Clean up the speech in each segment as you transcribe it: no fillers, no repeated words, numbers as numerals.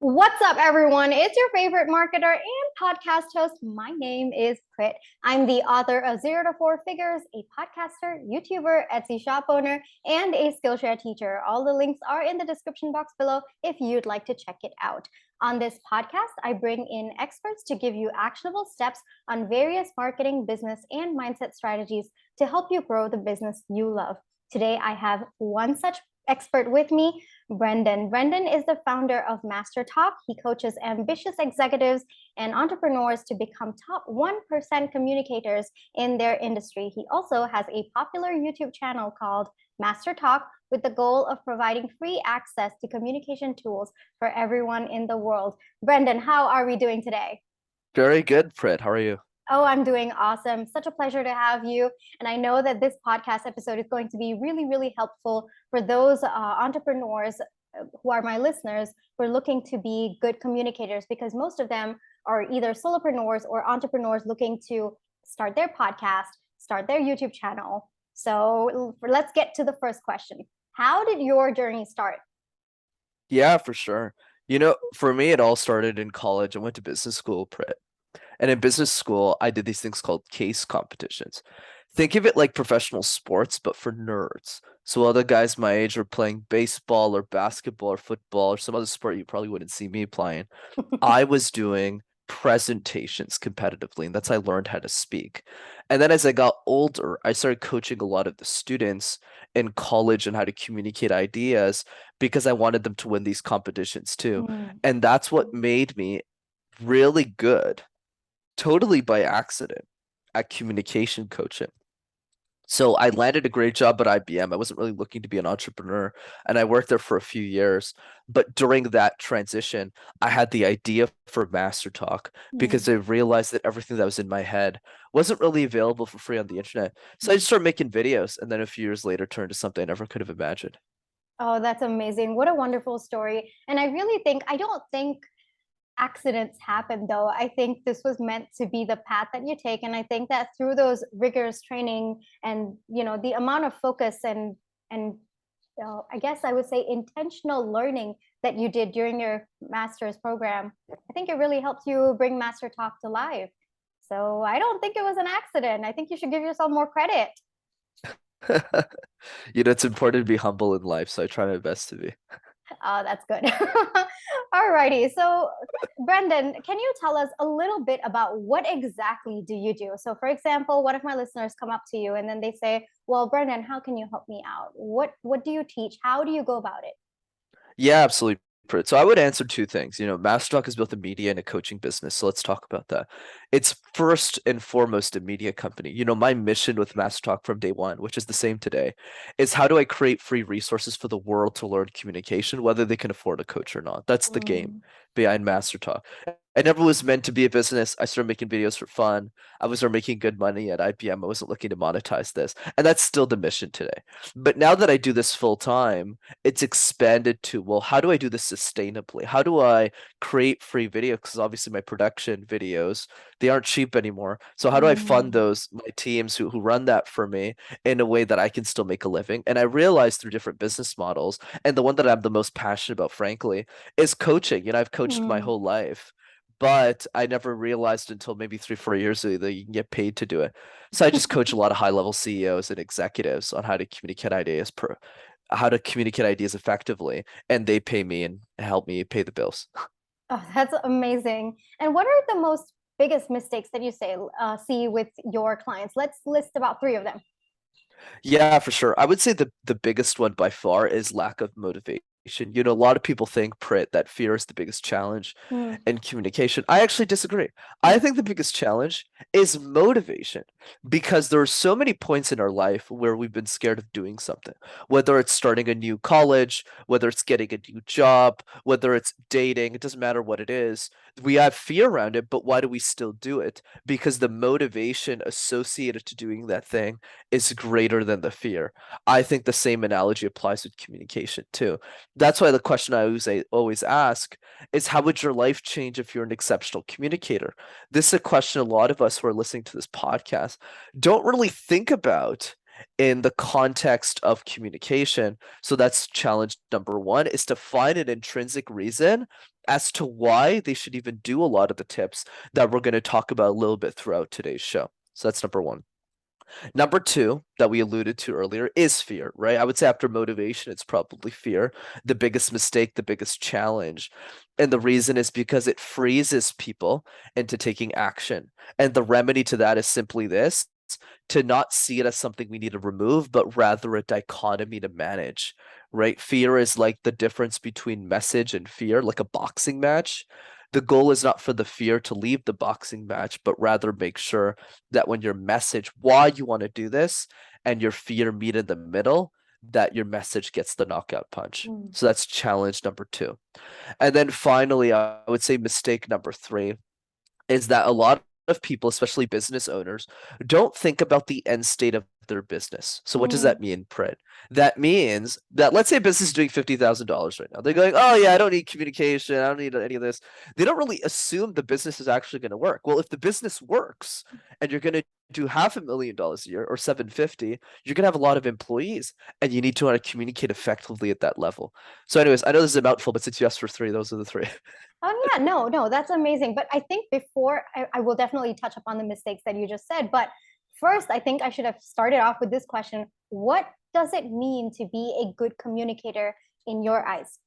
What's up, everyone? It's your favorite marketer and podcast host. My name is Prit. I'm the author of Zero to Four Figures, a podcaster, YouTuber, Etsy shop owner, and a Skillshare teacher. All the links are in the description box below if you'd like to check it out. On this podcast, I bring in experts to give you actionable steps on various marketing, business, and mindset strategies to help you grow the business you love. Today, I have one such expert with me, Brenden. Brenden is the founder of MasterTalk. He coaches ambitious executives and entrepreneurs to become top 1% communicators in their industry. He also has a popular YouTube channel called MasterTalk with the goal of providing free access to communication tools for everyone in the world. Brenden, how are we doing today? Very good, Fred. How are you? Oh, I'm doing awesome. Such a pleasure to have you. And I know that this podcast episode is going to be really, really helpful for those entrepreneurs who are my listeners who are looking to be good communicators, because most of them are either solopreneurs or entrepreneurs looking to start their podcast, start their YouTube channel. So let's get to the first question. How did your journey start? Yeah, for sure. For me, it all started in college. I went to business school, Prit. And in business school, I did these things called case competitions. Think of it like professional sports, but for nerds. So while the guys my age are playing baseball or basketball or football or some other sport you probably wouldn't see me playing, I was doing presentations competitively, and that's how I learned how to speak. And then as I got older, I started coaching a lot of the students in college on how to communicate ideas because I wanted them to win these competitions too. Mm. And that's what made me really good, totally by accident, at communication coaching. So I landed a great job at IBM. I wasn't really looking to be an entrepreneur, and I worked there for a few years. But during that transition, I had the idea for MasterTalk because I Mm. realized that everything that was in my head wasn't really available for free on the internet. So I just started making videos, and then a few years later turned to something I never could have imagined. Oh, that's amazing. What a wonderful story. And I don't think accidents happen though. I think this was meant to be the path that you take. And I think that through those rigorous training and, the amount of focus and I guess I would say intentional learning that you did during your master's program, I think it really helped you bring Master Talk to life. So I don't think it was an accident. I think you should give yourself more credit. It's important to be humble in life, so I try my best to be. Oh, that's good. Alrighty. So, Brenden, can you tell us a little bit about what exactly do you do? So, for example, what if my listeners come up to you and then they say, "Well, Brenden, how can you help me out? What do you teach? How do you go about it?" Yeah, absolutely. So I would answer two things. MasterTalk is both a media and a coaching business. So let's talk about that. It's first and foremost a media company. My mission with MasterTalk from day one, which is the same today, is how do I create free resources for the world to learn communication, whether they can afford a coach or not. That's the game Mm. behind MasterTalk. I never was meant to be a business. I started making videos for fun. I was making good money at IBM. I wasn't looking to monetize this. And that's still the mission today. But now that I do this full time, it's expanded to, well, how do I do this sustainably? How do I create free video? Because obviously my production videos, they aren't cheap anymore. So how do I fund Mm. those, my teams who run that for me in a way that I can still make a living? And I realized through different business models, and the one that I'm the most passionate about, frankly, is coaching. I've coached my Mm. whole life. But I never realized until maybe 3, 4 years ago that you can get paid to do it. So I just coach a lot of high level CEOs and executives on how to communicate ideas effectively, and they pay me and help me pay the bills. Oh, that's amazing. And what are the most biggest mistakes that you see with your clients? Let's list about three of them. Yeah, for sure. I would say the biggest one by far is lack of motivation. A lot of people think, Prit, that fear is the biggest challenge Mm. in communication. I actually disagree. I think the biggest challenge is motivation because there are so many points in our life where we've been scared of doing something, whether it's starting a new college, whether it's getting a new job, whether it's dating, it doesn't matter what it is. We have fear around it, but why do we still do it? Because the motivation associated to doing that thing is greater than the fear. I think the same analogy applies with communication too. That's why the question I always ask is, how would your life change if you're an exceptional communicator? This is a question a lot of us who are listening to this podcast don't really think about. in the context of communication. So that's challenge number one, is to find an intrinsic reason as to why they should even do a lot of the tips that we're going to talk about a little bit throughout today's show. So that's number one. Number two, that we alluded to earlier, is fear, right? I would say after motivation, it's probably fear, the biggest mistake, the biggest challenge. And the reason is because it freezes people into taking action. And the remedy to that is simply this: to not see it as something we need to remove, but rather a dichotomy to manage, right? Fear is like the difference between message and fear, like a boxing match. The goal is not for the fear to leave the boxing match, but rather make sure that when your message, why you want to do this, and your fear meet in the middle, that your message gets the knockout punch. So that's challenge number two. And then finally, I would say mistake number three is that a lot of people, especially business owners, don't think about the end state of their business. So what does that mean, Prit? That means that, let's say a business is doing $50,000 right now. They're going, oh yeah, I don't need communication. I don't need any of this. They don't really assume the business is actually going to work. Well, if the business works and you're going to do $500,000 a year or 750, you're going to have a lot of employees, and you need to want to communicate effectively at that level. So anyways, I know this is a mouthful, but since you asked for three, those are the three. Oh yeah, no, that's amazing. But I think before I will definitely touch upon the mistakes that you just said. But first, I think I should have started off with this question. What does it mean to be a good communicator in your eyes?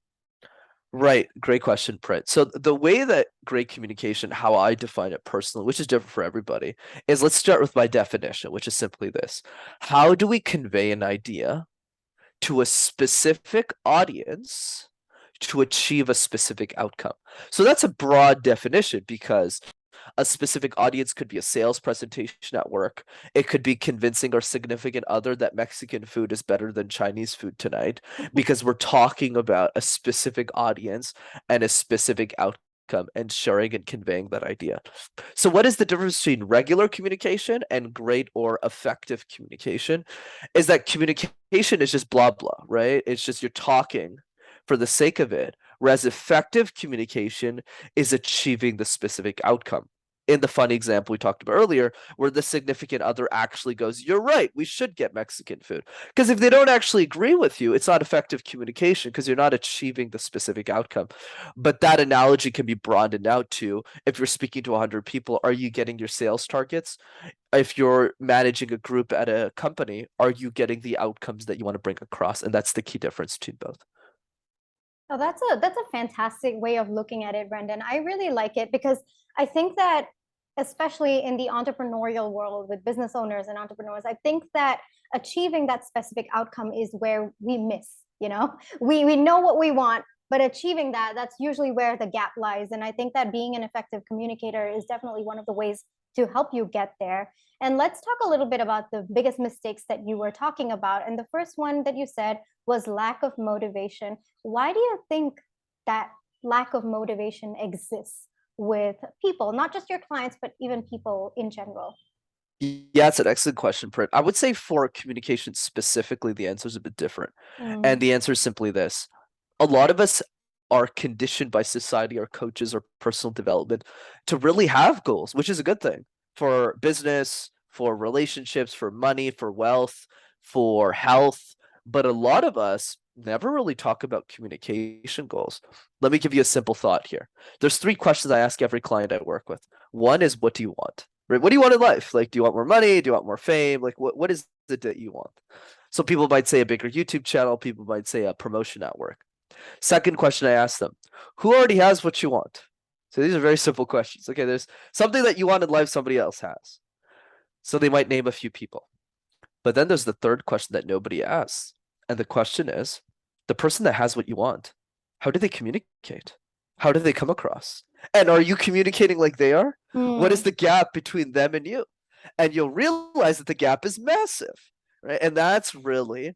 Right. Great question, Prit. So the way that great communication, how I define it personally, which is different for everybody, is, let's start with my definition, which is simply this: how do we convey an idea to a specific audience to achieve a specific outcome? So that's a broad definition, because a specific audience could be a sales presentation at work. It could be convincing our significant other that Mexican food is better than Chinese food tonight, because we're talking about a specific audience and a specific outcome and sharing and conveying that idea. So what is the difference between regular communication and great or effective communication? Is that communication is just blah, blah, right? It's just you're talking for the sake of it, whereas effective communication is achieving the specific outcome. In the funny example we talked about earlier, where the significant other actually goes, you're right, we should get Mexican food. Because if they don't actually agree with you, it's not effective communication, because you're not achieving the specific outcome. But that analogy can be broadened out to, if you're speaking to 100 people, are you getting your sales targets? If you're managing a group at a company, are you getting the outcomes that you want to bring across? And that's the key difference between both. Oh, that's a fantastic way of looking at it, Brenden. I really like it because I think that, especially in the entrepreneurial world with business owners and entrepreneurs, I think that achieving that specific outcome is where we miss. You know, we know what we want, but achieving that, that's usually where the gap lies. And I think that being an effective communicator is definitely one of the ways to help you get there. And let's talk a little bit about the biggest mistakes that you were talking about. And the first one that you said was lack of motivation. Why do you think that lack of motivation exists with people, not just your clients, but even people in general? Yeah, it's an excellent question, Prit. I would say for communication specifically, the answer is a bit different. And the answer is simply this: a lot of us are conditioned by society, our coaches, or personal development to really have goals, which is a good thing for business, for relationships, for money, for wealth, for health. But a lot of us never really talk about communication goals. Let me give you a simple thought here. There's three questions I ask every client I work with. One is, what do you want? Right? What do you want in life? Like, do you want more money? Do you want more fame? Like, what is it that you want? So people might say a bigger YouTube channel. People might say a promotion at work. Second question I ask them: who already has what you want? So these are very simple questions. Okay, there's something that you want in life somebody else has. So they might name a few people. But then there's the third question that nobody asks. And the question is, the person that has what you want, how do they communicate? How do they come across? And are you communicating like they are? What is the gap between them and you? And you'll realize that the gap is massive, right? And that's really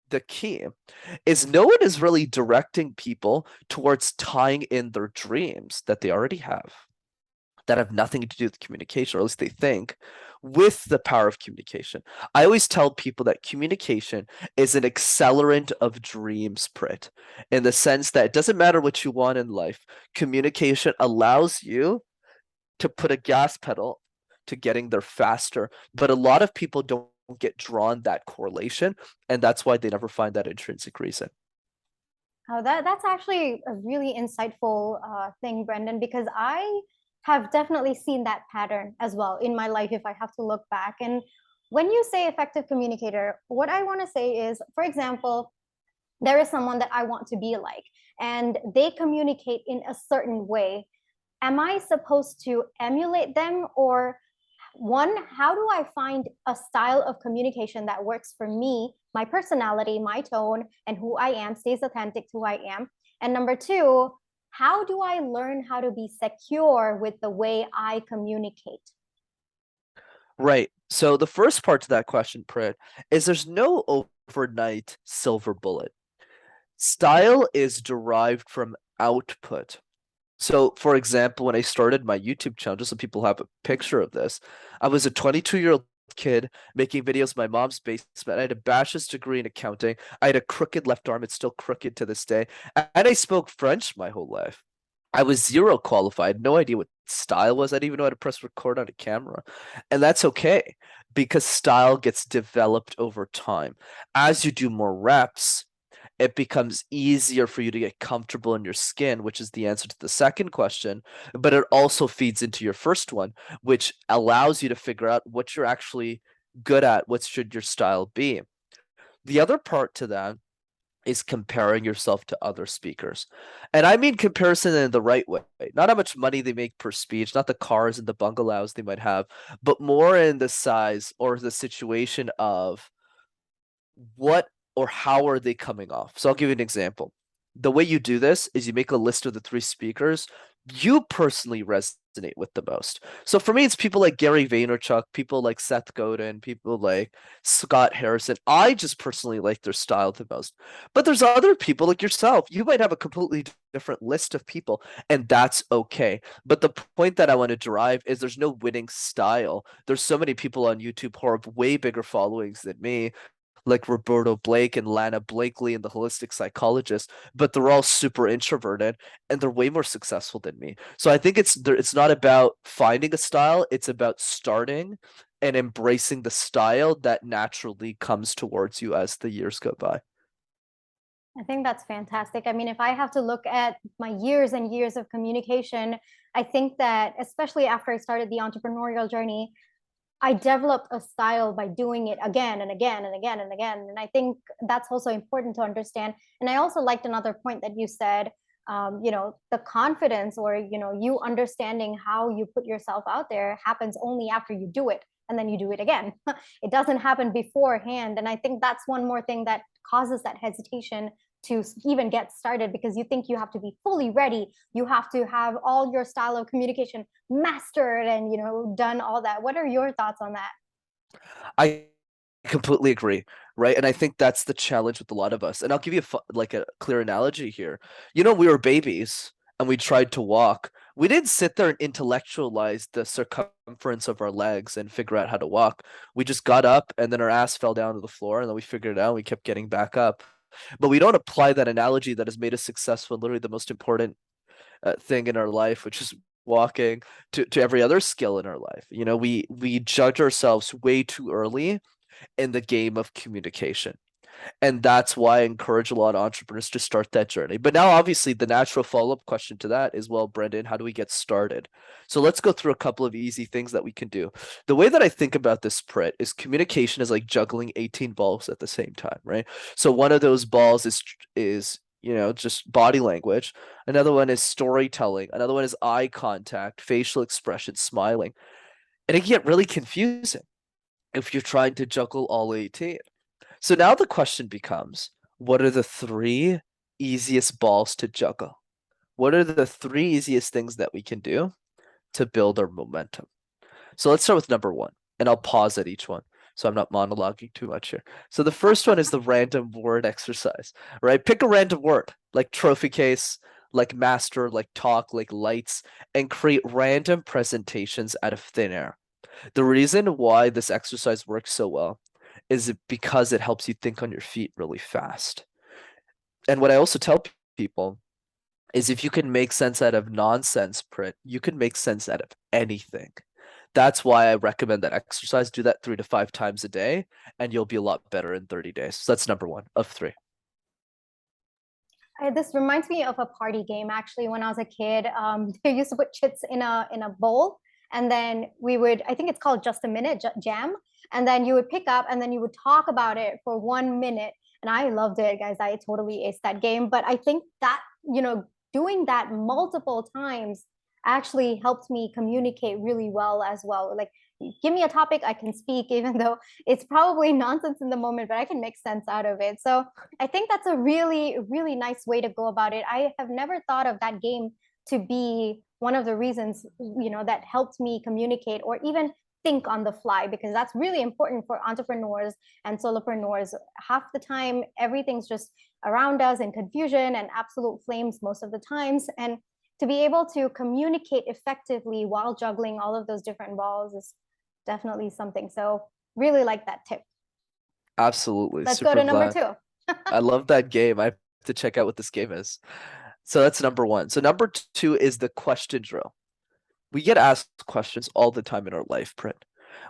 the key, is no one is really directing people towards tying in their dreams that they already have, that have nothing to do with communication, or at least they think, with the power of communication. I always tell people that communication is an accelerant of dreams, Prit, in the sense that it doesn't matter what you want in life, communication allows you to put a gas pedal to getting there faster. But a lot of people don't get drawn that correlation, and that's why they never find that intrinsic reason. Oh, that's actually a really insightful thing, Brenden, because I have definitely seen that pattern as well in my life if I have to look back. And when you say effective communicator, what I want to say is, for example, there is someone that I want to be like, and they communicate in a certain way. Am I supposed to emulate them, or one, how do I find a style of communication that works for me, my personality, my tone, and who I am, stays authentic to who I am? And number two, how do I learn how to be secure with the way I communicate? Right. So the first part to that question, Prit, is there's no overnight silver bullet. Style is derived from output. So, for example, when I started my YouTube channel, just so people have a picture of this, I was a 22-year-old kid making videos in my mom's basement. I had a bachelor's degree in accounting. I had a crooked left arm. It's still crooked to this day. And I spoke French my whole life. I was zero qualified, no idea what style was. I didn't even know how to press record on a camera. And that's okay because style gets developed over time. As you do more reps, it becomes easier for you to get comfortable in your skin, which is the answer to the second question. But it also feeds into your first one, which allows you to figure out what you're actually good at. What should your style be? The other part to that is comparing yourself to other speakers. And I mean comparison in the right way. Not how much money they make per speech, not the cars and the bungalows they might have, but more in the size or the situation of what or how are they coming off. So I'll give you an example. The way you do this is you make a list of the three speakers you personally resonate with the most. So for me, it's people like Gary Vaynerchuk, people like Seth Godin, people like Scott Harrison. I just personally like their style the most. But there's other people like yourself. You might have a completely different list of people, and that's okay. But the point that I want to derive is there's no winning style. There's so many people on YouTube who have way bigger followings than me, like Roberto Blake and Lana Blakely and the holistic psychologist, but they're all super introverted and they're way more successful than me. So I think it's not about finding a style, it's about starting and embracing the style that naturally comes towards you as the years go by. I think that's fantastic. I mean, if I have to look at my years and years of communication, I think that especially after I started the entrepreneurial journey, I developed a style by doing it again and again and again and again. And I think that's also important to understand. And I also liked another point that you said, the confidence or, you understanding how you put yourself out there happens only after you do it and then you do it again. It doesn't happen beforehand. And I think that's one more thing that causes that hesitation to even get started, because you think you have to be fully ready. You have to have all your style of communication mastered and, done all that. What are your thoughts on that? I completely agree, right? And I think that's the challenge with a lot of us. And I'll give you like a clear analogy here. We were babies and we tried to walk. We didn't sit there and intellectualize the circumference of our legs and figure out how to walk. We just got up and then our ass fell down to the floor and then we figured it out and we kept getting back up. But we don't apply that analogy that has made us successful, literally the most important thing in our life, which is walking, to every other skill in our life. We judge ourselves way too early in the game of communication. And that's why I encourage a lot of entrepreneurs to start that journey. But now, obviously, the natural follow-up question to that is, well, Brenden, how do we get started? So let's go through a couple of easy things that we can do. The way that I think about this, Prit, is communication is like juggling 18 balls at the same time, right? So one of those balls is just body language. Another one is storytelling. Another one is eye contact, facial expression, smiling. And it can get really confusing if you're trying to juggle all 18. So now the question becomes, what are the three easiest balls to juggle? What are the three easiest things that we can do to build our momentum? So let's start with number one, and I'll pause at each one so I'm not monologuing too much here. So the first one is the random word exercise, right? Pick a random word like trophy case, like master, like talk, like lights, and create random presentations out of thin air. The reason why this exercise works so well is because it helps you think on your feet really fast. And what I also tell people is if you can make sense out of nonsense, Prit, you can make sense out of anything. That's why I recommend that exercise. Do that 3 to 5 times a day, and you'll be a lot better in 30 days. So that's number one of three. This reminds me of a party game. Actually, when I was a kid, they used to put chits in a bowl, and then we would, I think it's called Just a Minute Jam, and then you would pick up, and then you would talk about it for 1 minute. And I loved it, guys. I totally aced that game. But I think that, doing that multiple times actually helped me communicate really well as well. Like, give me a topic, I can speak, even though it's probably nonsense in the moment, but I can make sense out of it. So I think that's a really, really nice way to go about it. I have never thought of that game to be one of the reasons, that helped me communicate or even think on the fly, because that's really important for entrepreneurs and solopreneurs. Half the time, everything's just around us in confusion and absolute flames most of the times. And to be able to communicate effectively while juggling all of those different balls is definitely something. So really like that tip. Absolutely. Let's Super go to number glad. 2. I love that game. I have to check out what this game is. So that's number one. So number two is the question drill. We get asked questions all the time in our life, Prit,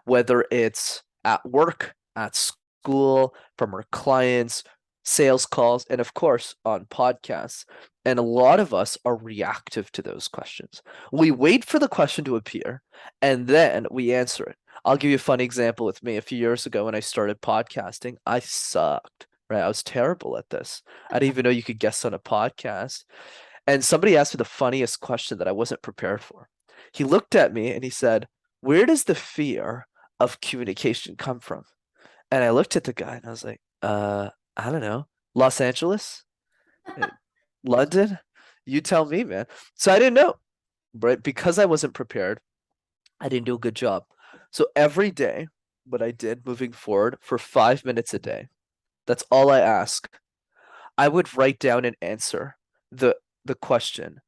whether it's at work, at school, from our clients, sales calls, and of course on podcasts. And a lot of us are reactive to those questions. We wait for the question to appear and then we answer it. I'll give you a funny example with me. A few years ago when I started podcasting, I sucked, right? I was terrible at this. I didn't even know you could guest on a podcast. And somebody asked me the funniest question that I wasn't prepared for. He looked at me and he said, "Where does the fear of communication come from?" And I looked at the guy and I was like, I don't know. Los Angeles? London? You tell me, man. So I didn't know, right? Because I wasn't prepared, I didn't do a good job. So every day, what I did moving forward for 5 minutes a day, that's all I ask. I would write down an answer, the question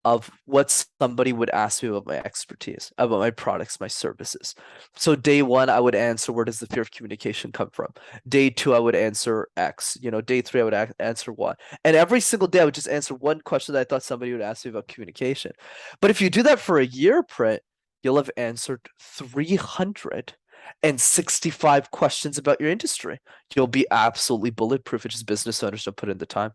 of what somebody would ask me about my expertise, about my products, my services. So day one, I would answer, where does the fear of communication come from? Day two, I would answer X. Day three, I would answer Y. And every single day, I would just answer one question that I thought somebody would ask me about communication. But if you do that for a year, Prit, you'll have answered 365 questions about your industry. You'll be absolutely bulletproof. It's just business owners don't put in the time.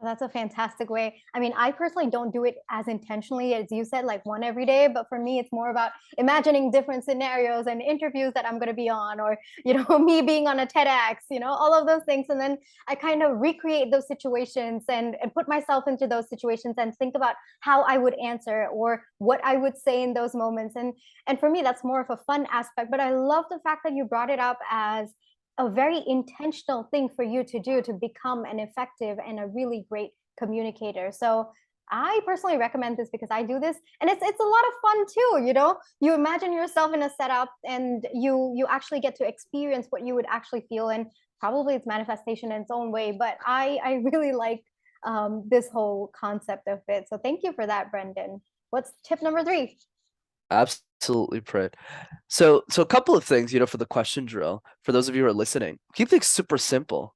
That's a fantastic way. I mean, I personally don't do it as intentionally as you said, like one every day, but for me, it's more about imagining different scenarios and interviews that I'm going to be on, or, me being on a TEDx, all of those things. And then I kind of recreate those situations and put myself into those situations and think about how I would answer or what I would say in those moments. And for me, that's more of a fun aspect, but I love the fact that you brought it up as a very intentional thing for you to do to become an effective and a really great communicator. So I personally recommend this because I do this, and it's a lot of fun too. You imagine yourself in a setup and you actually get to experience what you would actually feel, and probably it's manifestation in its own way, but I really like this whole concept of it. So thank you for that, Brenden. What's tip number 3? Absolutely, Prit. So a couple of things, for the question drill, for those of you who are listening, keep things super simple.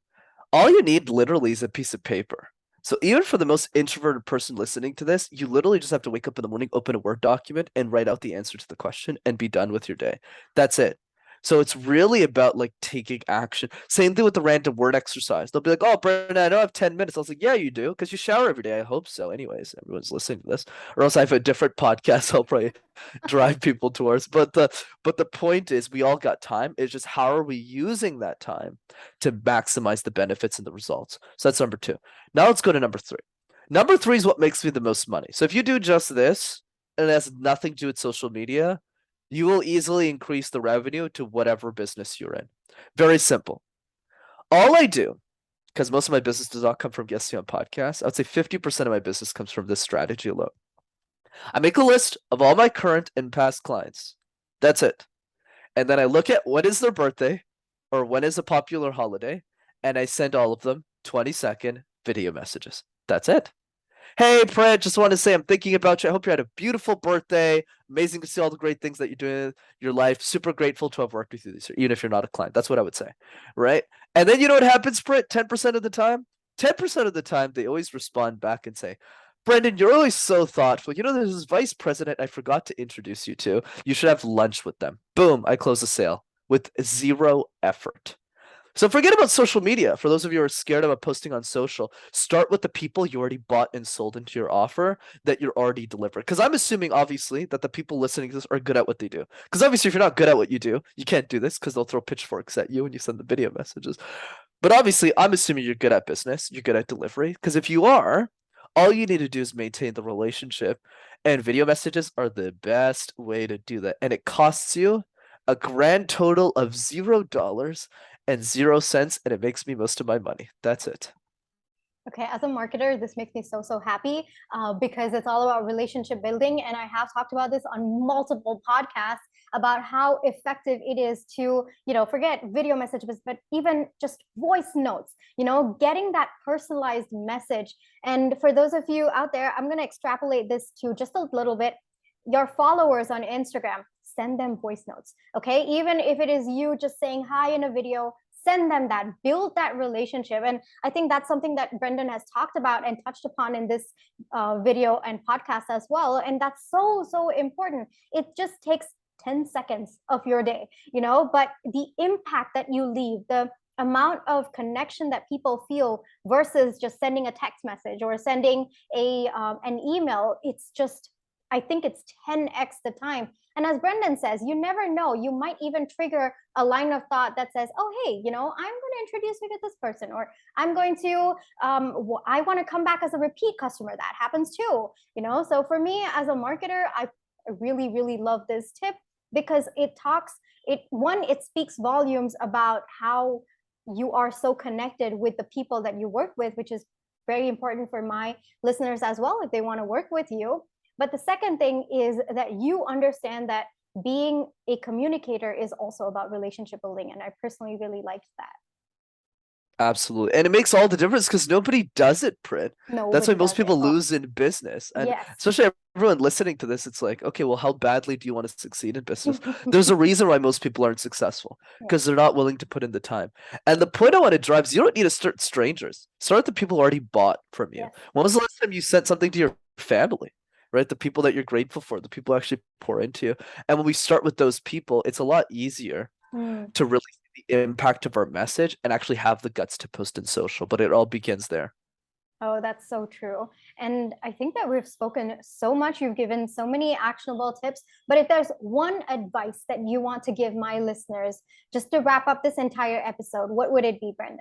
All you need literally is a piece of paper. So even for the most introverted person listening to this, you literally just have to wake up in the morning, open a Word document, and write out the answer to the question and be done with your day. That's it. So it's really about like taking action. Same thing with the random word exercise. They'll be like, "Oh, Brenden, I know I have 10 minutes." I was like, "Yeah, you do, because you shower every day." I hope so. Anyways, everyone's listening to this, or else I have a different podcast I'll probably drive people towards. But the point is, we all got time. It's just how are we using that time to maximize the benefits and the results. So that's number 2. Now let's go to number 3. Number 3 is what makes me the most money. So if you do just this and it has nothing to do with social media, you will easily increase the revenue to whatever business you're in. Very simple. All I do, because most of my business does not come from guesting on podcasts, I would say 50% of my business comes from this strategy alone. I make a list of all my current and past clients. That's it. And then I look at when is their birthday or when is a popular holiday, and I send all of them 20-second video messages. That's it. "Hey, Fred, just want to say I'm thinking about you. I hope you had a beautiful birthday. Amazing to see all the great things that you're doing in your life. Super grateful to have worked with you this year," even if you're not a client. That's what I would say, right? And then you know what happens, Fred? 10% of the time? 10% of the time, they always respond back and say, Brenden, you're always so thoughtful. You know, there's this vice president I forgot to introduce you to. You should have lunch with them. Boom, I close the sale with zero effort. So forget about social media. For those of you who are scared about posting on social, start with the people you already bought and sold into your offer that you're already delivering. Because I'm assuming, obviously, that the people listening to this are good at what they do. Because obviously, if you're not good at what you do, you can't do this because they'll throw pitchforks at you when you send the video messages. But obviously, I'm assuming you're good at business, you're good at delivery. Because if you are, all you need to do is maintain the relationship. And video messages are the best way to do that. And it costs you a grand total of $0 and 0 cents, and it makes me most of my money. That's it. Okay, as a marketer, this makes me so happy because it's all about relationship building. And I have talked about this on multiple podcasts about how effective it is to, forget video messages, but even just voice notes, getting that personalized message. And for those of you out there, I'm going to extrapolate this to just a little bit. Your followers on Instagram, send them voice notes. Okay, even if it is you just saying hi in a video, send them that, build that relationship. And I think that's something that Brenden has talked about and touched upon in this video and podcast as well. And that's so important. It just takes 10 seconds of your day, but the impact that you leave, the amount of connection that people feel versus just sending a text message or sending an email, it's just, I think it's 10x the time. And as Brenden says, you never know. You might even trigger a line of thought that says, oh, hey, I'm going to introduce you to this person, or I'm going to, I want to come back as a repeat customer. That happens too, So for me as a marketer, I really love this tip because it speaks volumes about how you are so connected with the people that you work with, which is very important for my listeners as well, if they want to work with you. But the second thing is that you understand that being a communicator is also about relationship building. And I personally really liked that. Absolutely. And it makes all the difference because nobody does it, Prit. That's why most people lose in business. And especially everyone listening to this, it's like, okay, well, how badly do you want to succeed in business? There's a reason why most people aren't successful because they're not willing to put in the time. And the point I want to drive is you don't need to start strangers. Start with the people who already bought from you. When was the last time you sent something to your family? Right? The people that you're grateful for, the people who actually pour into you. And when we start with those people, it's a lot easier to really see the impact of our message and actually have the guts to post in social. But it all begins there. Oh, that's so true. And I think that we've spoken so much. You've given so many actionable tips. But if there's one advice that you want to give my listeners, just to wrap up this entire episode, what would it be, Brenden?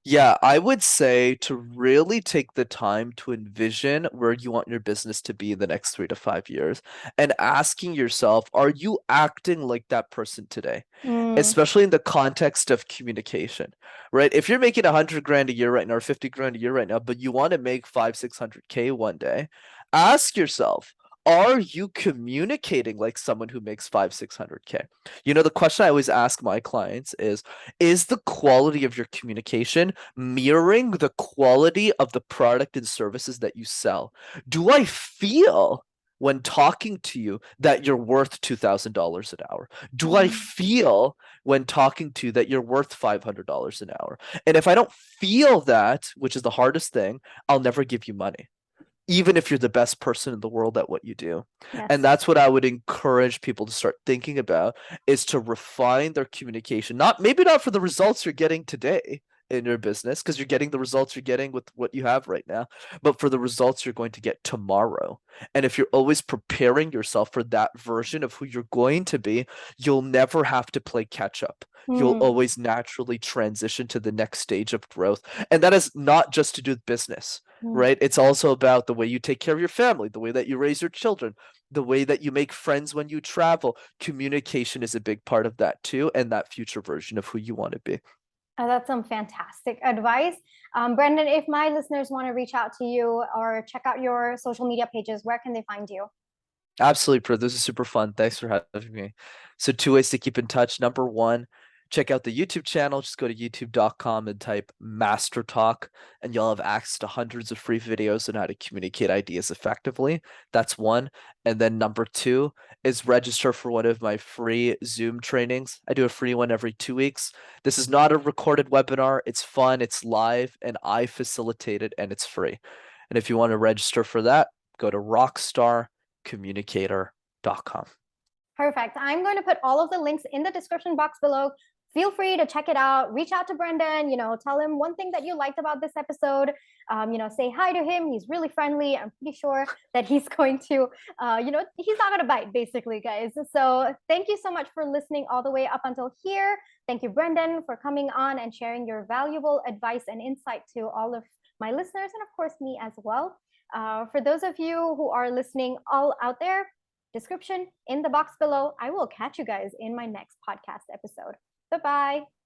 Yeah, I would say to really take the time to envision where you want your business to be in the next 3 to 5 years and asking yourself, are you acting like that person today? Especially in the context of communication, right? If you're making 100 grand a year right now or 50 grand a year right now, but you want to make 500-600K one day, ask yourself, are you communicating like someone who makes 500-600K? The question I always ask my clients is the quality of your communication mirroring the quality of the product and services that you sell? Do I feel when talking to you that you're worth $2,000 an hour? Do I feel when talking to you that you're worth $500 an hour? And if I don't feel that, which is the hardest thing, I'll never give you money, even if you're the best person in the world at what you do. And that's what I would encourage people to start thinking about, is to refine their communication. Maybe not for the results you're getting today in your business, because you're getting the results you're getting with what you have right now, but for the results you're going to get tomorrow. And if you're always preparing yourself for that version of who you're going to be, you'll never have to play catch up. You'll always naturally transition to the next stage of growth. And that is not just to do with business, right? It's also about the way you take care of your family, the way that you raise your children, the way that you make friends when you travel. Communication is a big part of that too, and that future version of who you want to be. Oh, that's some fantastic advice. Brenden, if my listeners want to reach out to you or check out your social media pages, where can they find you? Absolutely, Pro. This is super fun. Thanks for having me. So 2 ways to keep in touch. Number 1, check out the YouTube channel. Just go to youtube.com and type MasterTalk, and you'll have access to hundreds of free videos on how to communicate ideas effectively. That's 1. And then number 2 is register for one of my free Zoom trainings. I do a free one every 2 weeks. This is not a recorded webinar. It's fun, it's live, and I facilitate it, and it's free. And if you want to register for that, go to rockstarcommunicator.com. Perfect. I'm going to put all of the links in the description box below. Feel free to check it out. Reach out to Brenden, tell him one thing that you liked about this episode. Say hi to him. He's really friendly. I'm pretty sure that he's going to, he's not going to bite, basically, guys. So thank you so much for listening all the way up until here. Thank you, Brenden, for coming on and sharing your valuable advice and insight to all of my listeners, and of course, me as well. For those of you who are listening all out there, description in the box below. I will catch you guys in my next podcast episode. Bye-bye.